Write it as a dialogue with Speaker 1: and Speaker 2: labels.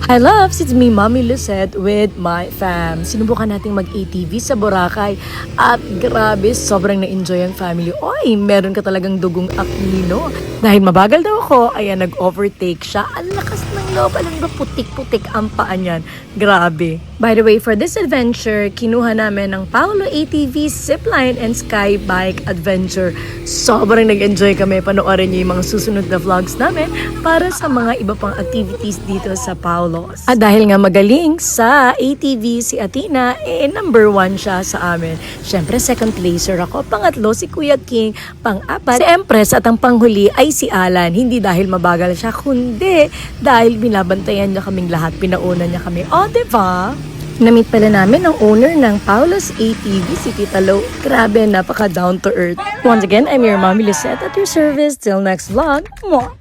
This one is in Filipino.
Speaker 1: Hi loves! It's me, Mommy Lucette with my fam. Sinubukan nating mag-ATV sa Boracay at grabe, sobrang na-enjoy ang family. Oy, meron ka talagang dugong Aquino. Dahil mabagal daw ako, ayan, nag-overtake siya. Ang lakas ng loob, alam ba, putik-putik ang paa niyan. Grabe. By the way, for this adventure, kinuha namin ng Paolo ATV, Zipline, and Sky Bike Adventure. Sobrang nag-enjoy kami. Panoorin niyo yung mga susunod na vlogs namin para sa mga iba pang activities dito sa Paolo. At dahil nga magaling sa ATV si Athena, number 1 siya sa amin. Siyempre, second placer ako. Pangatlo, si Kuya King. Pang-apat, si Empress. At ang panghuli ay si Alan. Hindi dahil mabagal siya, kundi dahil binabantayan niya kaming lahat. Pinauna niya kami. O, diba? Namit pala namin ang owner ng Paolo's ATV, si Tita Lo. Grabe, napaka down to earth. Once again, I'm your Mommy Lucette at your service. Till next vlog. Mwah!